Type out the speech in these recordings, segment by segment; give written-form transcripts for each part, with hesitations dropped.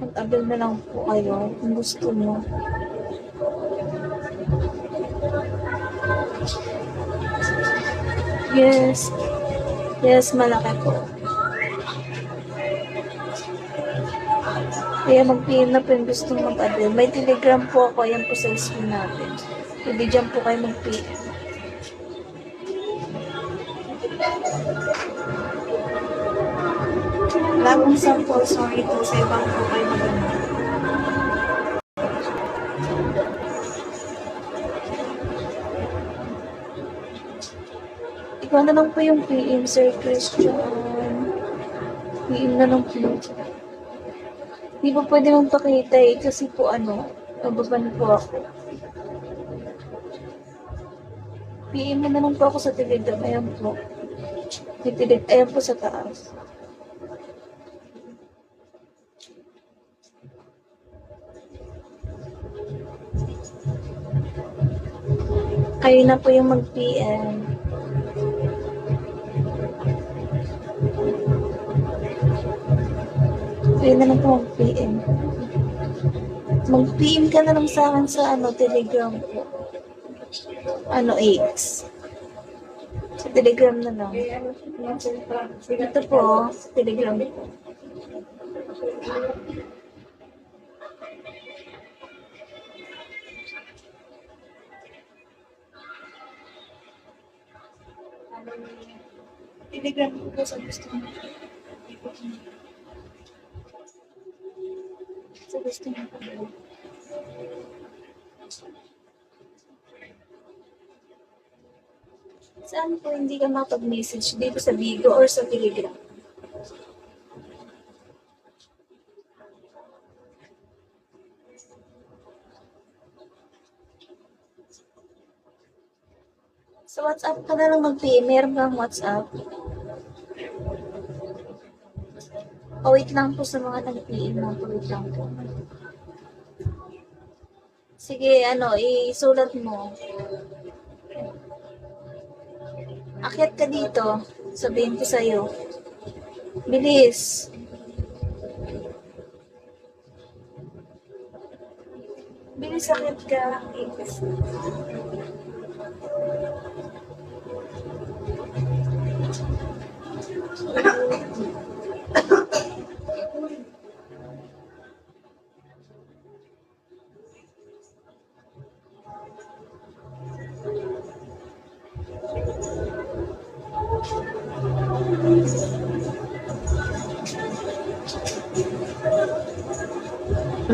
Mag-abel na lang po kayo kung gusto mo. Yes. Yes, malaki po. Kaya mag-PM na po yung gustong mag-abel. May Telegram po ako. Ayan po sa screen natin. Pwede dyan po kayo mag-PM. Wala pong sample. Sorry po. Sa ibang po kayo mag-abel. Ikaw na lang po yung PM, Sir Christian. PM na lang po. Di ba pwede mong pakita eh, kasi po nababan po ako. PM na lang po ako sa Telegram. Ayan po. Ayan po sa taas. Kayo na po yung mag-PM. Kayo na lang po mag-PM. Mag-PM ka na lang sa akin sa Telegram po. X. Sa Telegram na lang. Ito po, sa Telegram po. Telegram po sa gusto mo. Sa gusto mo po. Saan po hindi ka makapag-message? Dito sa Bigo or sa Telegram? Sa WhatsApp ka na lang mag-PM. Meron kang WhatsApp? Wait lang po sa mga nag-PM mo. Wait lang po. Sige, isulat mo. Akyat ka dito. Sabihin ko sa'yo. Bilis. Bilis, akyat ka.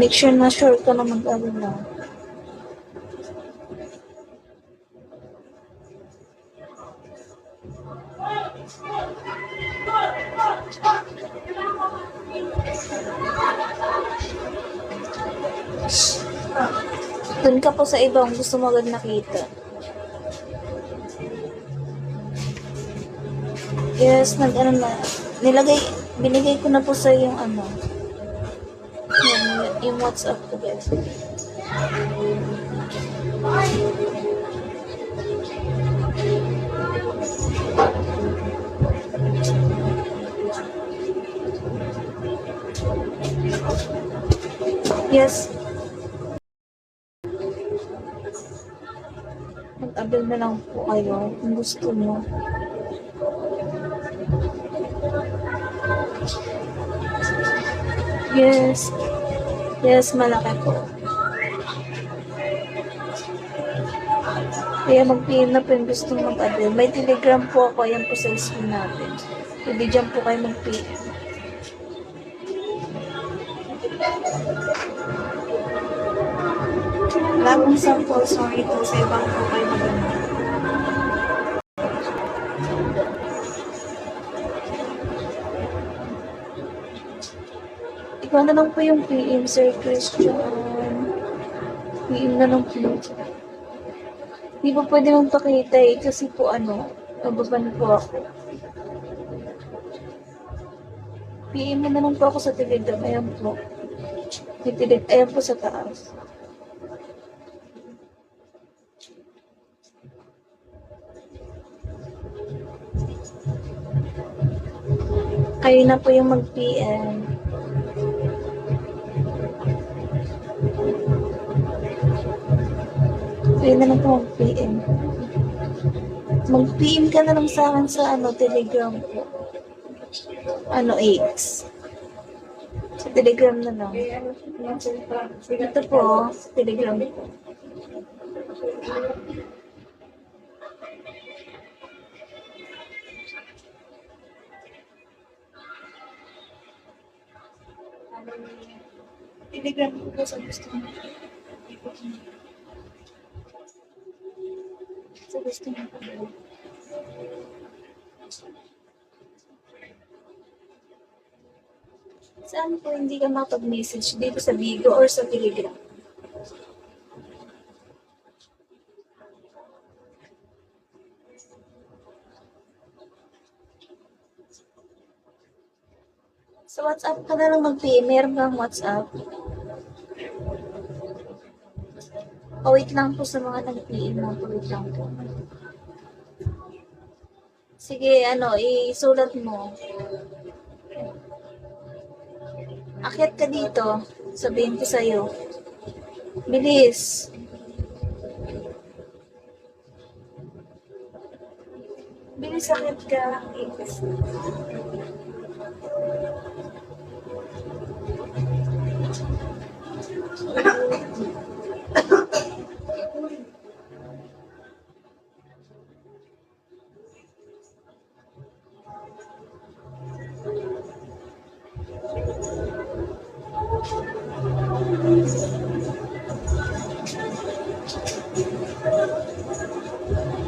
Make sure na sure ka na mag-ano na. Doon ka po sa ibang gusto mo agad nakita. Yes, binigay ko na po sa yung yung WhatsApp ko, guys. Yes. Mag-abel na lang po kayo kung gusto mo. Yes. Yes, malaki po. Kaya mag-PM na po yung gustong mag-abel. May Telegram po ako. Ayan po sa screen natin. Pwede dyan po kayo mag-PM. Wala pong sample. Sorry po. Sa ibang po kayo mag-abel. Ikaw na lang po yung PM, Sir Christian. PM na lang po. Di ba pwede mong pakita eh, kasi po nababan po ako. PM na lang po ako sa Telegram. Ayan po. Ayan po sa taas. Kayo na po yung mag-PM. Kayo na lang po mag-PM. Mag-PM ka na lang sa akin sa Telegram po. X. Sa Telegram na lang. Ito po, sa Telegram po. Telegram po sa gusto mo. Sa gusto mo po. Saan po hindi ka makapag-message? Dito sa Bigo or sa Telegram? Sa WhatsApp ka na lang mag-PM. Meron kang WhatsApp. Wait lang po sa mga nag-PM na po. Wait lang po. Sige, isulat mo. Akyat ka dito. Sabihin ko sa'yo. Bilis. Bilis, akyat ka.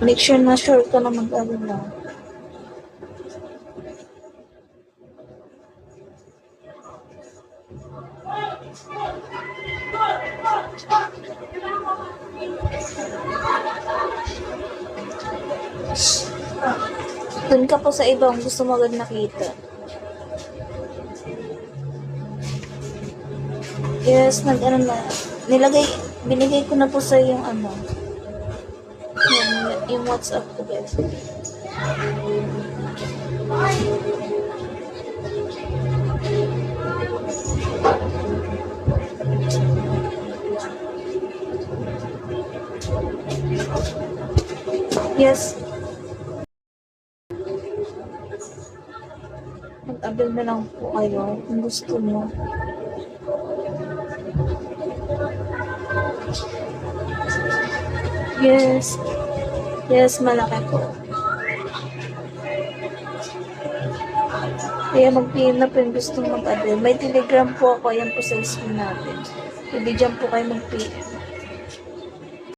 Make sure na sure ka na mag-ano na. Doon ka po sa ibang gusto mo agad nakita. Yes, binigay ko na po sa yung yung WhatsApp ko, guys. Yes. Mag-abel na lang po kayo kung gusto mo. Yes. Yes, malaki po. Kaya mag-PM na po yung gustong mag-abel. May Telegram po ako. Yan po sa screen natin. Hindi dyan po kayo mag-PM.